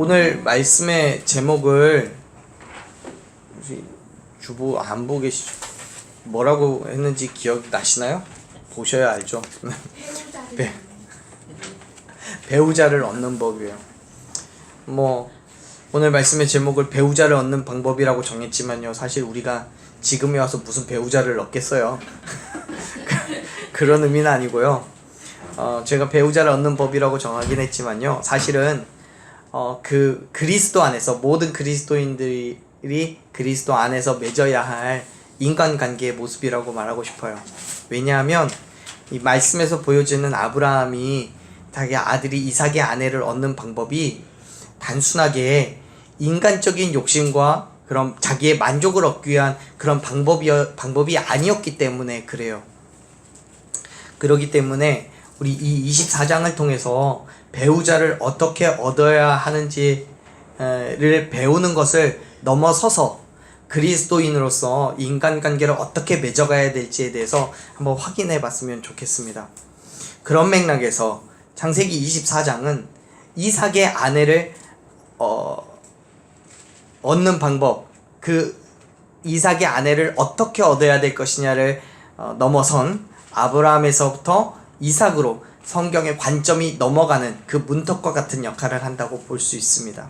오늘 말씀의 제목을 혹시 주부 안 보고 계시죠? 뭐라고 했는지 기억 나시나요? 보셔야 알죠. 배우자를 얻는 법이에요. 오늘 말씀의 제목을 배우자를 얻는 방법이라고 정했지만요, 사실 우리가 지금에 와서 무슨 배우자를 얻겠어요. 그런 의미는 아니고요. 제가 배우자를 얻는 법이라고 정하긴 했지만요, 사실은 그 그리스도 안에서 모든 그리스도인들이 그리스도 안에서 맺어야 할 인간관계의 모습이라고 말하고 싶어요. 왜냐하면 이 말씀에서 보여지는 아브라함이 자기 아들이 이삭의 아내를 얻는 방법이 단순하게 인간적인 욕심과 그런 자기의 만족을 얻기 위한 그런 방법이 아니었기 때문에 그래요. 그렇기 때문에 우리 이 24장을 통해서 배우자를 어떻게 얻어야 하는지를 배우는 것을 넘어서서 그리스도인으로서 인간관계를 어떻게 맺어가야 될지에 대해서 한번 확인해 봤으면 좋겠습니다. 그런 맥락에서 창세기 24장은 이삭의 아내를 얻는 방법, 그 이삭의 아내를 어떻게 얻어야 될 것이냐를 넘어선 아브라함에서부터 이삭으로 성경의 관점이 넘어가는 그 문턱과 같은 역할을 한다고 볼 수 있습니다.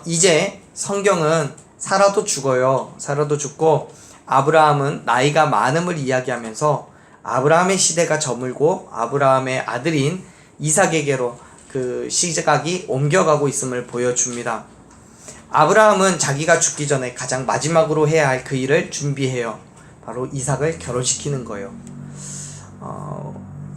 이제 성경은 사라도 죽어요. 사라도 죽고 아브라함은 나이가 많음을 이야기하면서 아브라함의 시대가 저물고 아브라함의 아들인 이삭에게로 그 시각이 옮겨가고 있음을 보여줍니다. 아브라함은 자기가 죽기 전에 가장 마지막으로 해야 할 그 일을 준비해요. 바로 이삭을 결혼시키는 거예요.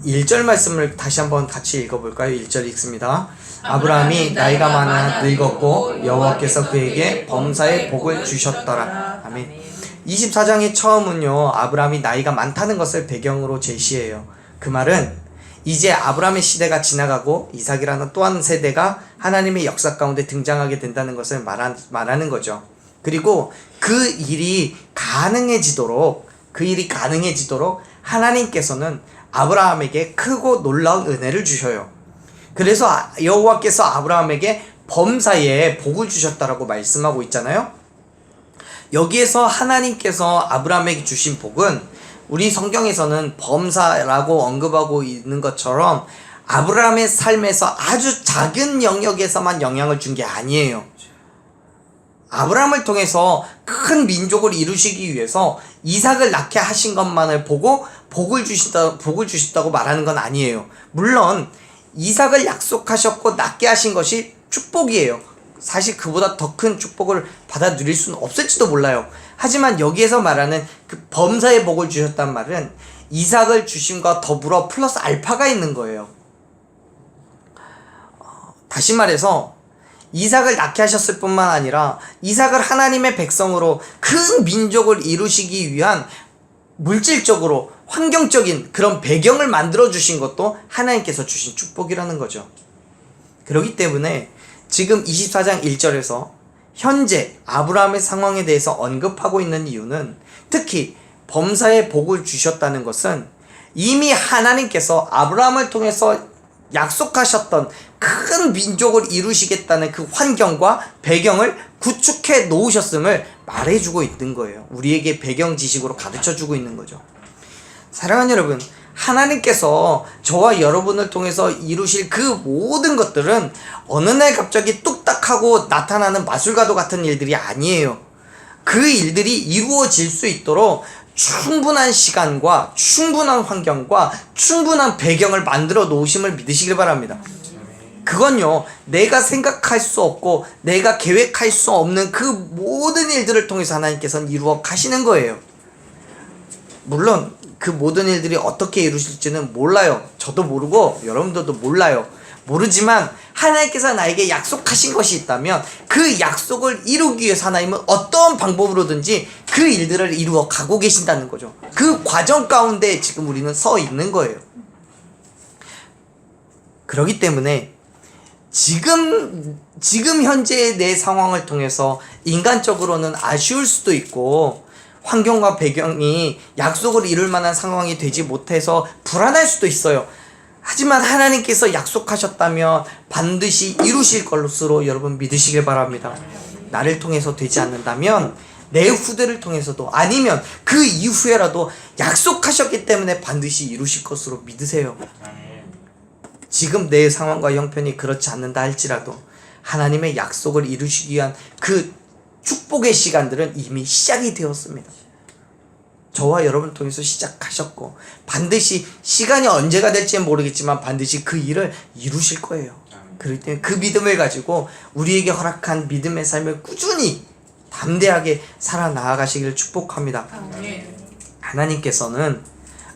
1절 말씀을 다시 한번 같이 읽어볼까요? 1절 읽습니다. 아브라함이 나이가 많아 늙었고 여호와께서 그에게 범사의 복을 주셨더라. 아멘. 24장의 처음은요, 아브라함이 나이가 많다는 것을 배경으로 제시해요. 그 말은 이제 아브라함의 시대가 지나가고 이삭이라는 또 한 세대가 하나님의 역사 가운데 등장하게 된다는 것을 말하는 거죠. 그리고 그 일이 가능해지도록 하나님께서는 아브라함에게 크고 놀라운 은혜를 주셔요. 그래서 여호와께서 아브라함에게 범사에 복을 주셨다라고 말씀하고 있잖아요. 여기에서 하나님께서 아브라함에게 주신 복은 우리 성경에서는 범사라고 언급하고 있는 것처럼 아브라함의 삶에서 아주 작은 영역에서만 영향을 준 게 아니에요. 아브라함을 통해서 큰 민족을 이루시기 위해서 이삭을 낳게 하신 것만을 보고 복을 주셨다고 말하는 건 아니에요. 물론 이삭을 약속하셨고 낳게 하신 것이 축복이에요. 사실 그보다 더 큰 축복을 받아 누릴 수는 없을지도 몰라요. 하지만 여기에서 말하는 그 범사의 복을 주셨단 말은 이삭을 주심과 더불어 플러스 알파가 있는 거예요. 다시 말해서 이삭을 낳게 하셨을 뿐만 아니라 이삭을 하나님의 백성으로 큰 민족을 이루시기 위한 물질적으로 환경적인 그런 배경을 만들어 주신 것도 하나님께서 주신 축복이라는 거죠. 그렇기 때문에 지금 24장 1절에서 현재 아브라함의 상황에 대해서 언급하고 있는 이유는 특히 범사의 복을 주셨다는 것은 이미 하나님께서 아브라함을 통해서 약속하셨던 큰 민족을 이루시겠다는 그 환경과 배경을 구축해 놓으셨음을 말해주고 있는 거예요. 우리에게 배경 지식으로 가르쳐주고 있는 거죠. 사랑하는 여러분, 하나님께서 저와 여러분을 통해서 이루실 그 모든 것들은 어느 날 갑자기 뚝딱하고 나타나는 마술과도 같은 일들이 아니에요. 그 일들이 이루어질 수 있도록 충분한 시간과 충분한 환경과 충분한 배경을 만들어 놓으심을 믿으시길 바랍니다. 그건요, 내가 생각할 수 없고 내가 계획할 수 없는 그 모든 일들을 통해서 하나님께서는 이루어 가시는 거예요. 물론 그 모든 일들이 어떻게 이루실지는 몰라요. 저도 모르고 여러분들도 몰라요. 모르지만 하나님께서 나에게 약속하신 것이 있다면 그 약속을 이루기 위해서 하나님은 어떤 방법으로든지 그 일들을 이루어 가고 계신다는 거죠. 그 과정 가운데 지금 우리는 서 있는 거예요. 그렇기 때문에 지금 현재의 내 상황을 통해서 인간적으로는 아쉬울 수도 있고, 환경과 배경이 약속을 이룰 만한 상황이 되지 못해서 불안할 수도 있어요. 하지만 하나님께서 약속하셨다면 반드시 이루실 것으로 여러분 믿으시길 바랍니다. 나를 통해서 되지 않는다면 내 후대를 통해서도, 아니면 그 이후에라도 약속하셨기 때문에 반드시 이루실 것으로 믿으세요. 지금 내 상황과 형편이 그렇지 않는다 할지라도 하나님의 약속을 이루시기 위한 그 축복의 시간들은 이미 시작이 되었습니다. 저와 여러분 통해서 시작하셨고, 반드시 시간이 언제가 될지는 모르겠지만 반드시 그 일을 이루실 거예요. 그렇기 때문에 그 믿음을 가지고 우리에게 허락한 믿음의 삶을 꾸준히 담대하게 살아나가시기를 축복합니다. 하나님께서는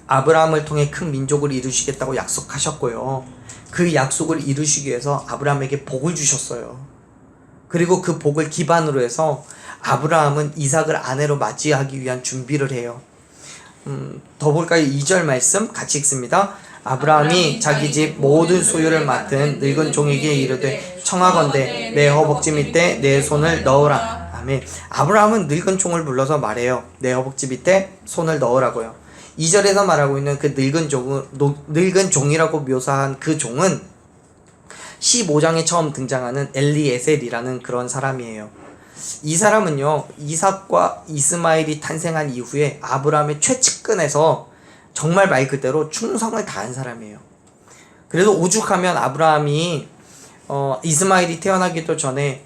아브라함을 통해 큰 민족을 이루시겠다고 약속하셨고요, 그 약속을 이루시기 위해서 아브라함에게 복을 주셨어요. 그리고 그 복을 기반으로 해서 아브라함은 이삭을 아내로 맞이하기 위한 준비를 해요. 더 볼까요? 2절 말씀 같이 읽습니다. 아브라함이 자기 집 모든 소유를 맡은 늙은 종에게 이르되 청하건대 내 허벅지 밑에 내 손을 넣으라. 아멘. 아브라함은 늙은 종을 불러서 말해요. 내 허벅지 밑에 손을 넣으라고요. 2절에서 말하고 있는 그 늙은 종이라고 묘사한 그 종은 15장에 처음 등장하는 엘리에셀이라는 그런 사람이에요. 이 사람은요, 이삭과 이스마엘이 탄생한 이후에 아브라함의 최측근에서 정말 말 그대로 충성을 다한 사람이에요. 그래서 오죽하면 아브라함이 이스마엘이 태어나기도 전에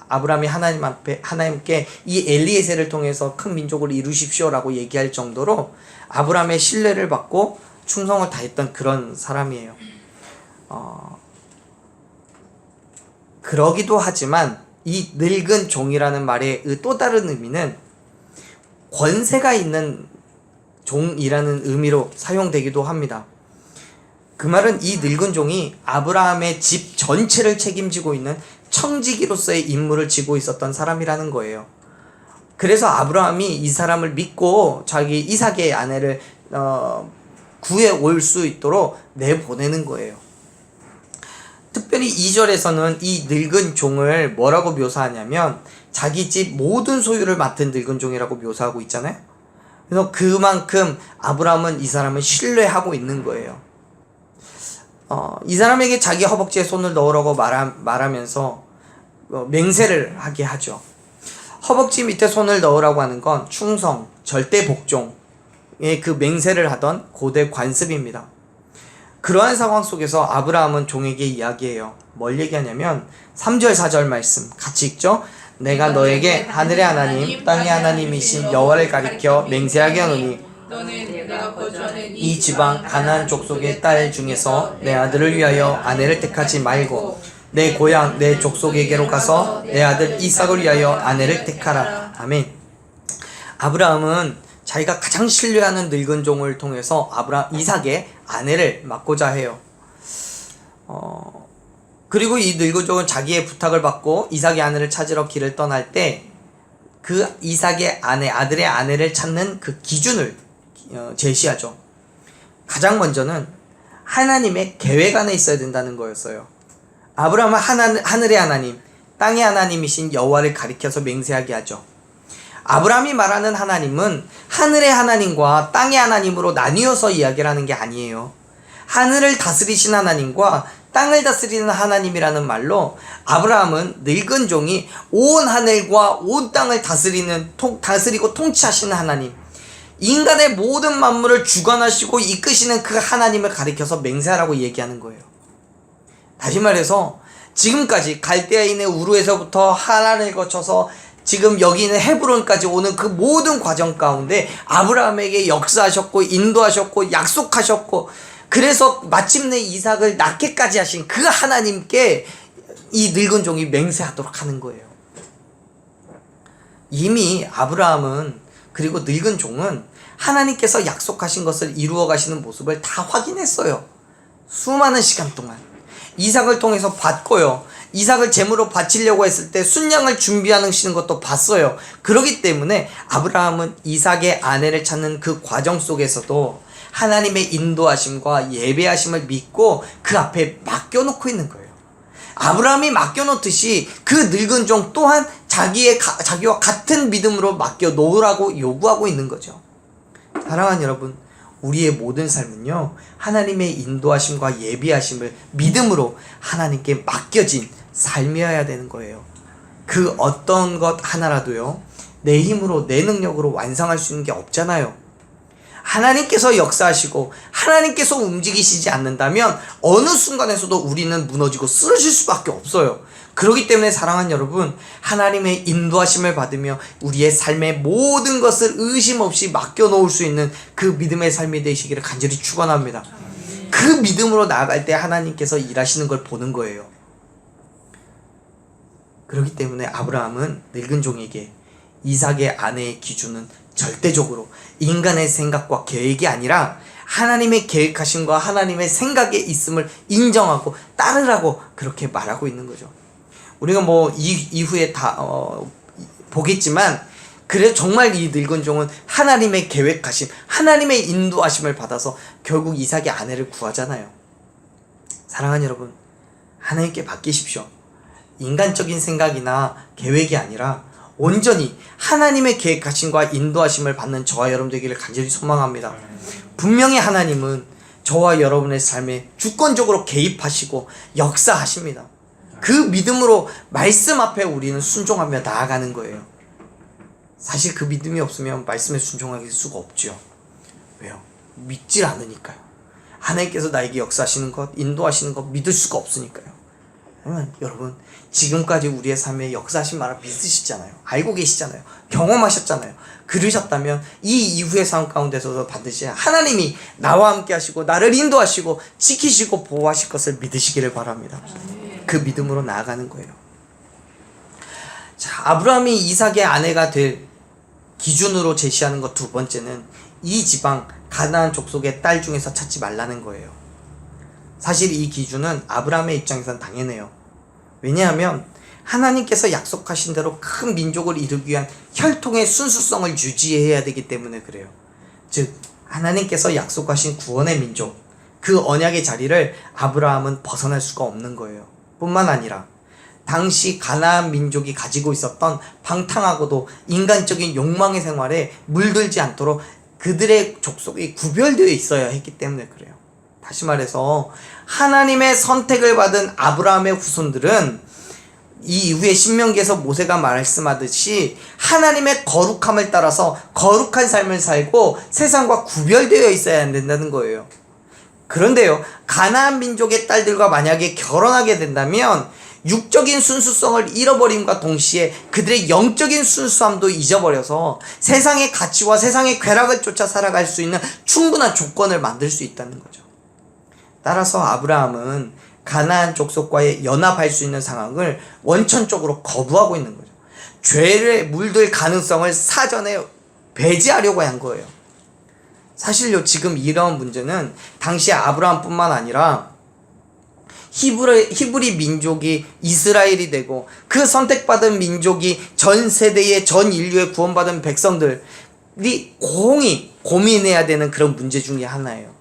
아브라함이 하나님께 이 엘리에셀을 통해서 큰 민족을 이루십시오라고 얘기할 정도로 아브라함의 신뢰를 받고 충성을 다했던 그런 사람이에요. 그러기도 하지만 이 늙은 종이라는 말의 또 다른 의미는 권세가 있는 종이라는 의미로 사용되기도 합니다. 그 말은 이 늙은 종이 아브라함의 집 전체를 책임지고 있는 청지기로서의 임무를 지고 있었던 사람이라는 거예요. 그래서 아브라함이 이 사람을 믿고 자기 이삭의 아내를 구해올 수 있도록 내보내는 거예요. 특별히 2절에서는 이 늙은 종을 뭐라고 묘사하냐면 자기 집 모든 소유를 맡은 늙은 종이라고 묘사하고 있잖아요. 그래서 그만큼 아브라함은 이 사람을 신뢰하고 있는 거예요. 이 사람에게 자기 허벅지에 손을 넣으라고 말하면서 맹세를 하게 하죠. 허벅지 밑에 손을 넣으라고 하는 건 충성, 절대 복종의 그 맹세를 하던 고대 관습입니다. 그러한 상황 속에서 아브라함은 종에게 이야기해요. 뭘 얘기하냐면 3절 4절 말씀 같이 읽죠. 내가 너에게 하늘의 하나님 땅의 하나님이신 여호와를 가리켜 맹세하게 하노니 이 지방 가나안 족속의 딸 중에서 내 아들을 위하여 아내를 택하지 말고 내 고향 내 족속에게로 가서 내 아들 이삭을 위하여 아내를 택하라. 아멘. 아브라함은 자기가 가장 신뢰하는 늙은 종을 통해서 이삭의 아내를 맡고자 해요. 그리고 이 늙은 종은 자기의 부탁을 받고 이삭의 아내를 찾으러 길을 떠날 때 그 이삭의 아내, 아들의 아내를 찾는 그 기준을 제시하죠. 가장 먼저는 하나님의 계획 안에 있어야 된다는 거였어요. 아브라함은 하늘의 하나님, 땅의 하나님이신 여호와를 가리켜서 맹세하게 하죠. 아브라함이 말하는 하나님은 하늘의 하나님과 땅의 하나님으로 나뉘어서 이야기를 하는 게 아니에요. 하늘을 다스리신 하나님과 땅을 다스리는 하나님이라는 말로 아브라함은 늙은 종이 온 하늘과 온 땅을 다스리고 통치하시는 하나님, 인간의 모든 만물을 주관하시고 이끄시는 그 하나님을 가리켜서 맹세하라고 얘기하는 거예요. 다시 말해서 지금까지 갈대아인의 우르에서부터 하란을 거쳐서 지금 여기 있는 헤브론까지 오는 그 모든 과정 가운데 아브라함에게 역사하셨고 인도하셨고 약속하셨고, 그래서 마침내 이삭을 낳게까지 하신 그 하나님께 이 늙은 종이 맹세하도록 하는 거예요. 이미 아브라함은, 그리고 늙은 종은 하나님께서 약속하신 것을 이루어 가시는 모습을 다 확인했어요. 수많은 시간 동안 이삭을 통해서 봤고요, 이삭을 제물로 바치려고 했을 때 순양을 준비하시는 것도 봤어요. 그렇기 때문에 아브라함은 이삭의 아내를 찾는 그 과정 속에서도 하나님의 인도하심과 예배하심을 믿고 그 앞에 맡겨놓고 있는 거예요. 아브라함이 맡겨놓듯이 그 늙은 종 또한 자기와 같은 믿음으로 맡겨놓으라고 요구하고 있는 거죠. 사랑하는 여러분, 우리의 모든 삶은요, 하나님의 인도하심과 예비하심을 믿음으로 하나님께 맡겨진 삶이어야 되는 거예요. 그 어떤 것 하나라도요, 내 힘으로 내 능력으로 완성할 수 있는 게 없잖아요. 하나님께서 역사하시고 하나님께서 움직이시지 않는다면 어느 순간에서도 우리는 무너지고 쓰러질 수밖에 없어요. 그렇기 때문에 사랑하는 여러분, 하나님의 인도하심을 받으며 우리의 삶의 모든 것을 의심 없이 맡겨놓을 수 있는 그 믿음의 삶이 되시기를 간절히 축원합니다. 그 믿음으로 나아갈 때 하나님께서 일하시는 걸 보는 거예요. 그렇기 때문에 아브라함은 늙은 종에게 이삭의 아내의 기준은 절대적으로 인간의 생각과 계획이 아니라 하나님의 계획하심과 하나님의 생각에 있음을 인정하고 따르라고 그렇게 말하고 있는 거죠. 우리가 이후에 다 보겠지만, 그래 정말 이 늙은 종은 하나님의 계획하심, 하나님의 인도하심을 받아서 결국 이삭의 아내를 구하잖아요. 사랑하는 여러분, 하나님께 맡기십시오. 인간적인 생각이나 계획이 아니라 온전히 하나님의 계획하심과 인도하심을 받는 저와 여러분 되기를 간절히 소망합니다. 분명히 하나님은 저와 여러분의 삶에 주권적으로 개입하시고 역사하십니다. 그 믿음으로 말씀 앞에 우리는 순종하며 나아가는 거예요. 사실 그 믿음이 없으면 말씀에 순종할 수가 없죠. 왜요? 믿질 않으니까요. 하나님께서 나에게 역사하시는 것, 인도하시는 것 믿을 수가 없으니까요. 여러분, 지금까지 우리의 삶에 역사하신 말을 믿으시잖아요. 알고 계시잖아요. 경험하셨잖아요. 그러셨다면 이 이후의 삶 가운데서도 반드시 하나님이 나와 함께 하시고 나를 인도하시고 지키시고 보호하실 것을 믿으시기를 바랍니다. 그 믿음으로 나아가는 거예요. 자, 아브라함이 이삭의 아내가 될 기준으로 제시하는 것 두 번째는 이 지방 가나안 족속의 딸 중에서 찾지 말라는 거예요. 사실 이 기준은 아브라함의 입장에선 당연해요. 왜냐하면 하나님께서 약속하신 대로 큰 민족을 이루기 위한 혈통의 순수성을 유지해야 되기 때문에 그래요. 즉 하나님께서 약속하신 구원의 민족, 그 언약의 자리를 아브라함은 벗어날 수가 없는 거예요. 뿐만 아니라 당시 가나안 민족이 가지고 있었던 방탕하고도 인간적인 욕망의 생활에 물들지 않도록 그들의 족속이 구별되어 있어야 했기 때문에 그래요. 다시 말해서 하나님의 선택을 받은 아브라함의 후손들은 이 이후에 신명기에서 모세가 말씀하듯이 하나님의 거룩함을 따라서 거룩한 삶을 살고 세상과 구별되어 있어야 된다는 거예요. 그런데요, 가나안 민족의 딸들과 만약에 결혼하게 된다면 육적인 순수성을 잃어버림과 동시에 그들의 영적인 순수함도 잊어버려서 세상의 가치와 세상의 쾌락을 쫓아 살아갈 수 있는 충분한 조건을 만들 수 있다는 거죠. 따라서 아브라함은 가나안 족속과의 연합할 수 있는 상황을 원천적으로 거부하고 있는 거죠. 죄에 물들 가능성을 사전에 배제하려고 한 거예요. 사실요, 지금 이런 문제는 당시 아브라함뿐만 아니라 히브리 민족이 이스라엘이 되고 그 선택받은 민족이 전 세대의 전 인류의 구원받은 백성들이 공히 고민해야 되는 그런 문제 중에 하나예요.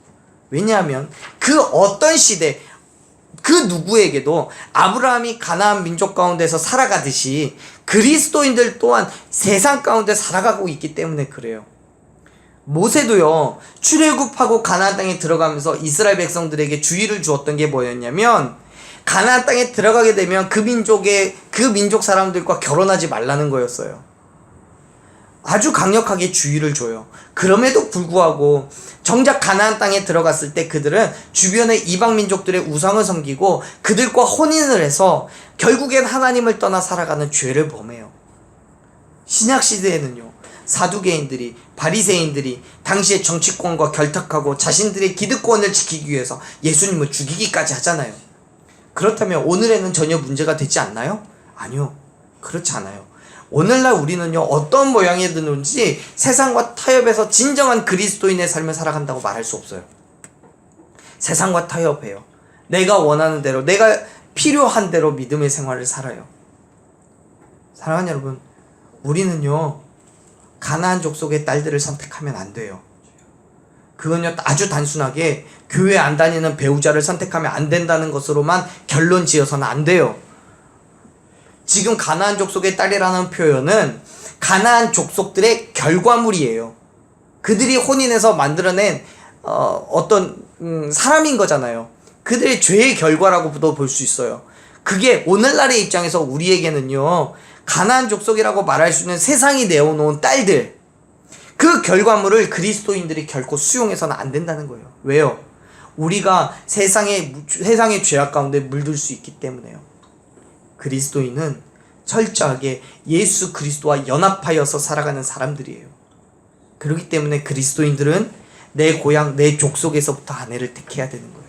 왜냐하면 그 어떤 시대 그 누구에게도 아브라함이 가나안 민족 가운데서 살아가듯이 그리스도인들 또한 세상 가운데 살아가고 있기 때문에 그래요. 모세도요, 출애굽하고 가나안 땅에 들어가면서 이스라엘 백성들에게 주의를 주었던 게 뭐였냐면, 가나안 땅에 들어가게 되면 그 민족 사람들과 결혼하지 말라는 거였어요. 아주 강력하게 주의를 줘요. 그럼에도 불구하고 정작 가나안 땅에 들어갔을 때 그들은 주변의 이방 민족들의 우상을 섬기고 그들과 혼인을 해서 결국엔 하나님을 떠나 살아가는 죄를 범해요. 신약 시대에는요, 사두개인들이, 바리새인들이 당시의 정치권과 결탁하고 자신들의 기득권을 지키기 위해서 예수님을 죽이기까지 하잖아요. 그렇다면 오늘에는 전혀 문제가 되지 않나요? 아니요, 그렇지 않아요. 오늘날 우리는요, 어떤 모양이든지 세상과 타협해서 진정한 그리스도인의 삶을 살아간다고 말할 수 없어요. 세상과 타협해요. 내가 원하는 대로, 내가 필요한 대로 믿음의 생활을 살아요. 사랑하는 여러분, 우리는요, 가나안 족속의 딸들을 선택하면 안 돼요. 그건요 아주 단순하게 교회 안 다니는 배우자를 선택하면 안 된다는 것으로만 결론 지어서는 안 돼요. 지금 가나안 족속의 딸이라는 표현은 가나안 족속들의 결과물이에요. 그들이 혼인해서 만들어낸 어떤 사람인 거잖아요. 그들의 죄의 결과라고도 볼 수 있어요. 그게 오늘날의 입장에서 우리에게는요, 가나안 족속이라고 말할 수 있는 세상이 내어놓은 딸들, 그 결과물을 그리스도인들이 결코 수용해서는 안 된다는 거예요. 왜요? 우리가 세상의 죄악 가운데 물들 수 있기 때문에요. 그리스도인은 철저하게 예수 그리스도와 연합하여서 살아가는 사람들이에요. 그렇기 때문에 그리스도인들은 내 고향, 내 족속에서부터 아내를 택해야 되는 거예요.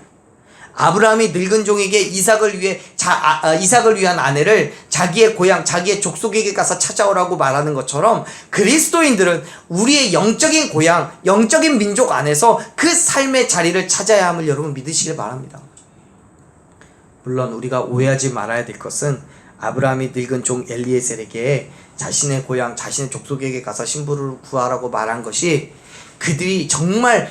아브라함이 늙은 종에게 이삭을 위한 아내를 자기의 고향, 자기의 족속에게 가서 찾아오라고 말하는 것처럼 그리스도인들은 우리의 영적인 고향, 영적인 민족 안에서 그 삶의 자리를 찾아야 함을 여러분 믿으시길 바랍니다. 물론 우리가 오해하지 말아야 될 것은 아브라함이 늙은 종 엘리에셀에게 자신의 고향, 자신의 족속에게 가서 신부를 구하라고 말한 것이 그들이 정말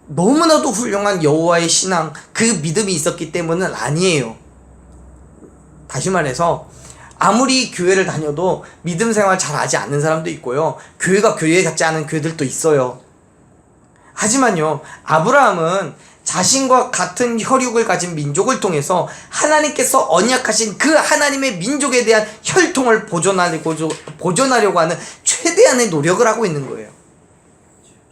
너무나도 훌륭한 여호와의 신앙, 그 믿음이 있었기 때문은 아니에요. 다시 말해서 아무리 교회를 다녀도 믿음 생활 잘 하지 않는 사람도 있고요, 교회가 교회 같지 않은 교회들도 있어요. 하지만요, 아브라함은 자신과 같은 혈육을 가진 민족을 통해서 하나님께서 언약하신 그 하나님의 민족에 대한 혈통을 보존하려고 하는 최대한의 노력을 하고 있는 거예요.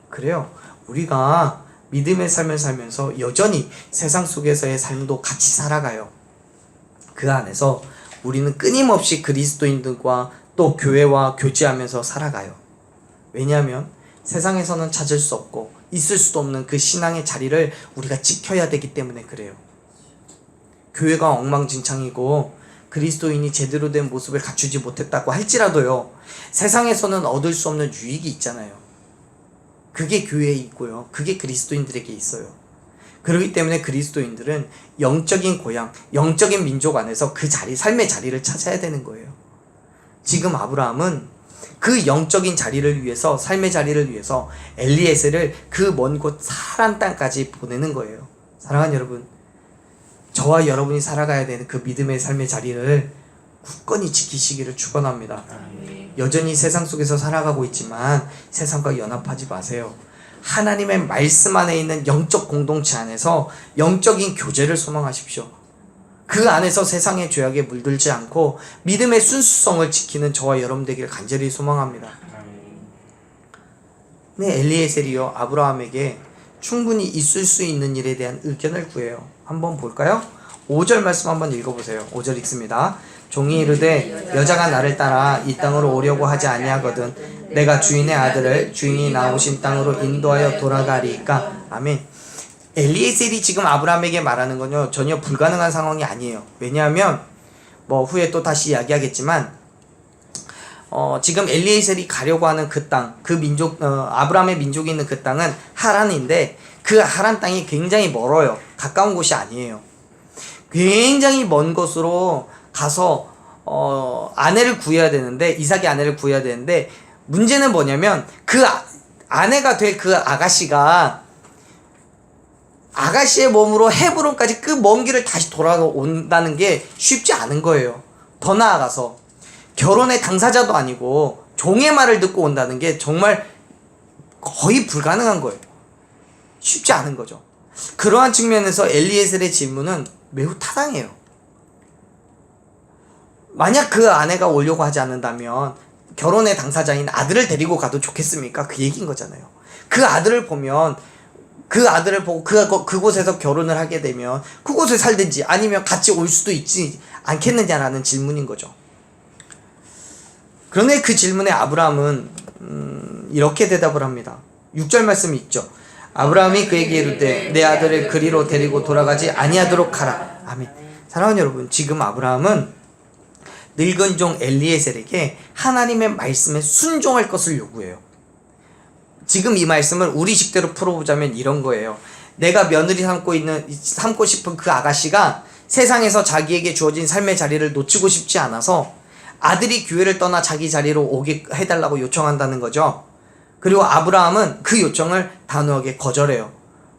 그래요. 우리가 믿음의 삶을 살면서 여전히 세상 속에서의 삶도 같이 살아가요. 그 안에서 우리는 끊임없이 그리스도인들과 또 교회와 교제하면서 살아가요. 왜냐하면 세상에서는 찾을 수 없고 있을 수도 없는 그 신앙의 자리를 우리가 지켜야 되기 때문에 그래요. 교회가 엉망진창이고 그리스도인이 제대로 된 모습을 갖추지 못했다고 할지라도요, 세상에서는 얻을 수 없는 유익이 있잖아요. 그게 교회에 있고요, 그게 그리스도인들에게 있어요. 그렇기 때문에 그리스도인들은 영적인 고향, 영적인 민족 안에서 그 자리, 삶의 자리를 찾아야 되는 거예요. 지금 아브라함은 그 영적인 자리를 위해서, 삶의 자리를 위해서 엘리에셀을 그 먼 곳 사란 땅까지 보내는 거예요. 사랑하는 여러분, 저와 여러분이 살아가야 되는 그 믿음의 삶의 자리를 굳건히 지키시기를 축원합니다. 여전히 세상 속에서 살아가고 있지만 세상과 연합하지 마세요. 하나님의 말씀 안에 있는 영적 공동체 안에서 영적인 교제를 소망하십시오. 그 안에서 세상의 죄악에 물들지 않고 믿음의 순수성을 지키는 저와 여러분 되기를 간절히 소망합니다. 네, 엘리에셀이요, 아브라함에게 충분히 있을 수 있는 일에 대한 의견을 구해요. 한번 볼까요? 5절 말씀 한번 읽어보세요. 5절 읽습니다. 종이 이르되 여자가 나를 따라 이 땅으로 오려고 하지 아니하거든 내가 주인의 아들을 주인이 나오신 땅으로 인도하여 돌아가리이까. 아멘. 엘리에셀이 지금 아브라함에게 말하는 건요, 전혀 불가능한 상황이 아니에요. 왜냐하면 후에 또 다시 이야기하겠지만 지금 엘리에셀이 가려고 하는 그 땅, 그 민족, 아브라함의 민족이 있는 그 땅은 하란인데 그 하란 땅이 굉장히 멀어요. 가까운 곳이 아니에요. 굉장히 먼 곳으로 가서 아내를 구해야 되는데, 이삭의 아내를 구해야 되는데, 문제는 뭐냐면 그 아내가 될 그 아가씨의 몸으로 헤브론까지 그 먼 길을 다시 돌아온다는 게 쉽지 않은 거예요. 더 나아가서 결혼의 당사자도 아니고 종의 말을 듣고 온다는 게 정말 거의 불가능한 거예요. 쉽지 않은 거죠. 그러한 측면에서 엘리에셀의 질문은 매우 타당해요. 만약 그 아내가 오려고 하지 않는다면 결혼의 당사자인 아들을 데리고 가도 좋겠습니까? 그 얘기인 거잖아요. 그 아들을 보고 그곳에서 결혼을 하게 되면 그곳에 살든지 아니면 같이 올 수도 있지 않겠느냐라는 질문인 거죠. 그런데 그 질문에 아브라함은 이렇게 대답을 합니다. 6절 말씀이 있죠. 아브라함이 그에게 이르되 내 아들을 그리로 데리고 돌아가지 아니하도록 하라. 아멘. 사랑하는 여러분, 지금 아브라함은 늙은 종 엘리에셀에게 하나님의 말씀에 순종할 것을 요구해요. 지금 이 말씀을 우리식대로 풀어보자면 이런 거예요. 내가 며느리 삼고 싶은 그 아가씨가 세상에서 자기에게 주어진 삶의 자리를 놓치고 싶지 않아서 아들이 교회를 떠나 자기 자리로 오게 해달라고 요청한다는 거죠. 그리고 아브라함은 그 요청을 단호하게 거절해요.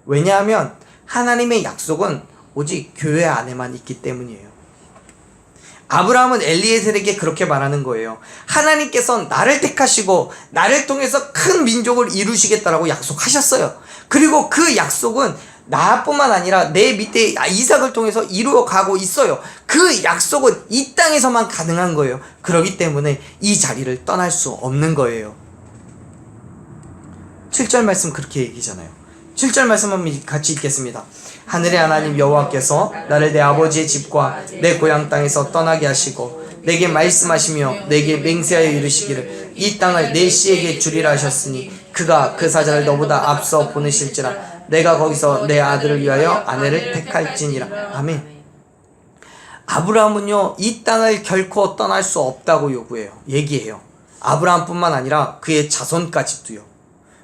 왜냐하면 하나님의 약속은 오직 교회 안에만 있기 때문이에요. 아브라함은 엘리에셀에게 그렇게 말하는 거예요. 하나님께서 나를 택하시고 나를 통해서 큰 민족을 이루시겠다라고 약속하셨어요. 그리고 그 약속은 나뿐만 아니라 내 밑에 이삭을 통해서 이루어가고 있어요. 그 약속은 이 땅에서만 가능한 거예요. 그렇기 때문에 이 자리를 떠날 수 없는 거예요. 7절 말씀 그렇게 얘기잖아요. 7절 말씀 한번 같이 읽겠습니다. 하늘의 하나님 여호와께서 나를 내 아버지의 집과 내 고향 땅에서 떠나게 하시고 내게 말씀하시며 내게 맹세하여 이르시기를 이 땅을 내 씨에게 주리라 하셨으니 그가 그 사자를 너보다 앞서 보내실지라 내가 거기서 내 아들을 위하여 아내를 택할지니라. 아멘. 아브라함은요 이 땅을 결코 떠날 수 없다고 얘기해요. 아브라함뿐만 아니라 그의 자손까지도요.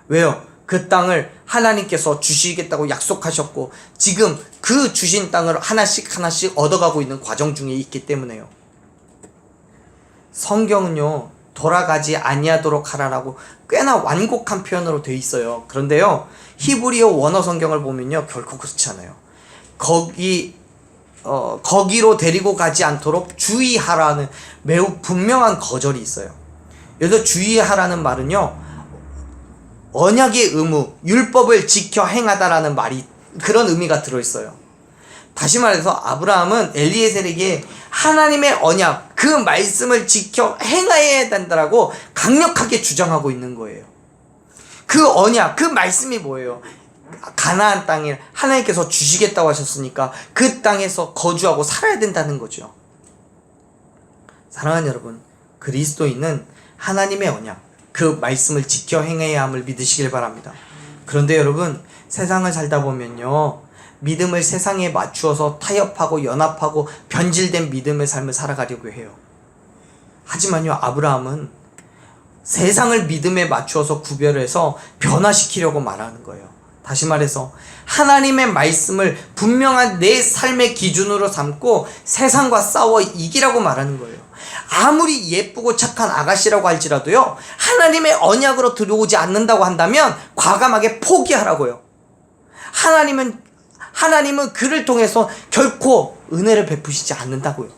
왜요? 그 땅을 하나님께서 주시겠다고 약속하셨고 지금 그 주신 땅을 하나씩 얻어가고 있는 과정 중에 있기 때문에요. 성경은요 돌아가지 아니하도록 하라라고 꽤나 완곡한 표현으로 되어 있어요. 그런데요 히브리어 원어 성경을 보면요 결코 그렇지 않아요. 거기로 데리고 가지 않도록 주의하라는 매우 분명한 거절이 있어요. 여기서 주의하라는 말은요 언약의 의무, 율법을 지켜 행하다라는 말이 그런 의미가 들어있어요. 다시 말해서 아브라함은 엘리에셀에게 하나님의 언약, 그 말씀을 지켜 행해야 된다라고 강력하게 주장하고 있는 거예요. 그 언약, 그 말씀이 뭐예요? 가나안 땅에 하나님께서 주시겠다고 하셨으니까 그 땅에서 거주하고 살아야 된다는 거죠. 사랑하는 여러분, 그리스도인은 하나님의 언약, 그 말씀을 지켜 행해야 함을 믿으시길 바랍니다. 그런데 여러분 세상을 살다 보면요 믿음을 세상에 맞추어서 타협하고 연합하고 변질된 믿음의 삶을 살아가려고 해요. 하지만요 아브라함은 세상을 믿음에 맞추어서 구별해서 변화시키려고 말하는 거예요. 다시 말해서 하나님의 말씀을 분명한 내 삶의 기준으로 삼고 세상과 싸워 이기라고 말하는 거예요. 아무리 예쁘고 착한 아가씨라고 할지라도요 하나님의 언약으로 들어오지 않는다고 한다면 과감하게 포기하라고요. 하나님은 그를 통해서 결코 은혜를 베푸시지 않는다고요.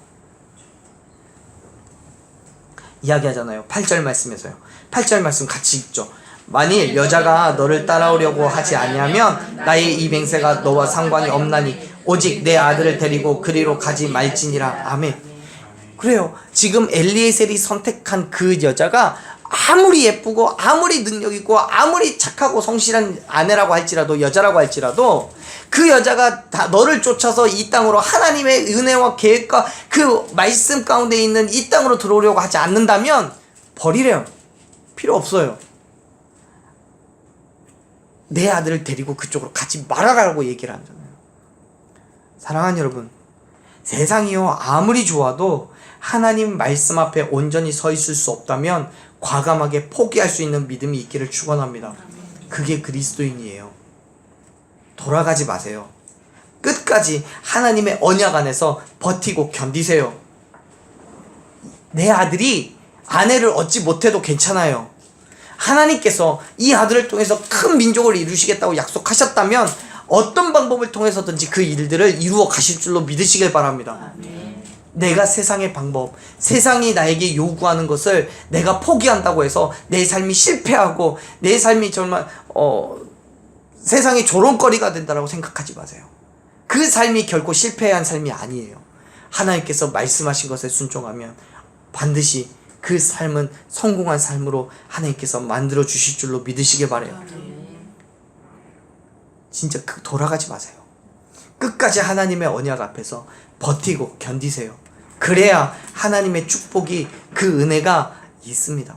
이야기하잖아요. 8절 말씀에서요. 8절 말씀 같이 읽죠. 만일 여자가 너를 따라오려고 하지 아니하면 나의 이 맹세가 너와 상관이 없나니 오직 내 아들을 데리고 그리로 가지 말지니라. 아멘. 그래요. 지금 엘리에셀이 선택한 그 여자가 아무리 예쁘고 아무리 능력 있고 아무리 착하고 성실한 아내라고 할지라도 여자라고 할지라도 그 여자가 다 너를 쫓아서 이 땅으로 하나님의 은혜와 계획과 그 말씀 가운데 있는 이 땅으로 들어오려고 하지 않는다면 버리래요. 필요 없어요. 내 아들을 데리고 그쪽으로 가지 말아라고 얘기를 하잖아요. 사랑하는 여러분, 세상이요 아무리 좋아도 하나님 말씀 앞에 온전히 서 있을 수 없다면 과감하게 포기할 수 있는 믿음이 있기를 축원합니다. 그게 그리스도인이에요. 돌아가지 마세요. 끝까지 하나님의 언약 안에서 버티고 견디세요. 내 아들이 아내를 얻지 못해도 괜찮아요. 하나님께서 이 아들을 통해서 큰 민족을 이루시겠다고 약속하셨다면 어떤 방법을 통해서든지 그 일들을 이루어 가실 줄로 믿으시길 바랍니다. 내가 세상의 방법, 세상이 나에게 요구하는 것을 내가 포기한다고 해서 내 삶이 실패하고 내 삶이 정말 세상의 조롱거리가 된다고 생각하지 마세요. 그 삶이 결코 실패한 삶이 아니에요. 하나님께서 말씀하신 것에 순종하면 반드시 그 삶은 성공한 삶으로 하나님께서 만들어 주실 줄로 믿으시길 바라요. 진짜 돌아가지 마세요. 끝까지 하나님의 언약 앞에서 버티고 견디세요. 그래야 하나님의 축복이, 그 은혜가 있습니다.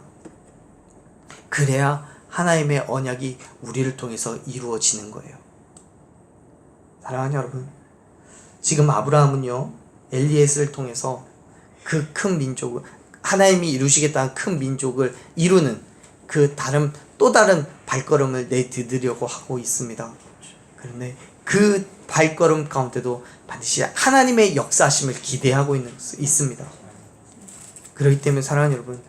그래야 하나님의 언약이 우리를 통해서 이루어지는 거예요. 사랑하는 여러분, 지금 아브라함은요 엘리에셀을 통해서 그 큰 민족을, 하나님이 이루시겠다는 큰 민족을 이루는 그 또 다른 발걸음을 내디디려고 하고 있습니다. 그런데 그 발걸음 가운데도 반드시 하나님의 역사하심을 기대하고 있습니다. 그렇기 때문에 사랑하는 여러분,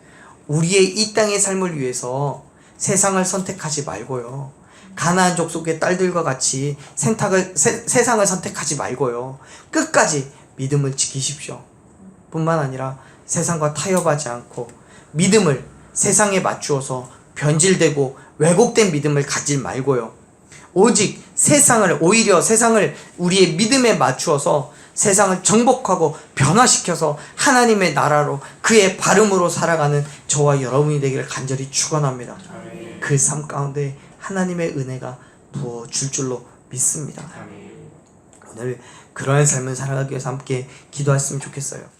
우리의 이 땅의 삶을 위해서 세상을 선택하지 말고요. 가나안 족속의 딸들과 같이 세상을 선택하지 말고요. 끝까지 믿음을 지키십시오. 뿐만 아니라 세상과 타협하지 않고 믿음을 세상에 맞추어서 변질되고 왜곡된 믿음을 가질 말고요. 오직 오히려 세상을 우리의 믿음에 맞추어서 세상을 정복하고 변화시켜서 하나님의 나라로 그의 발음으로 살아가는 저와 여러분이 되기를 간절히 축원합니다. 그 삶 가운데 하나님의 은혜가 부어줄 줄로 믿습니다. 오늘 그러한 삶을 살아가기 위해서 함께 기도했으면 좋겠어요.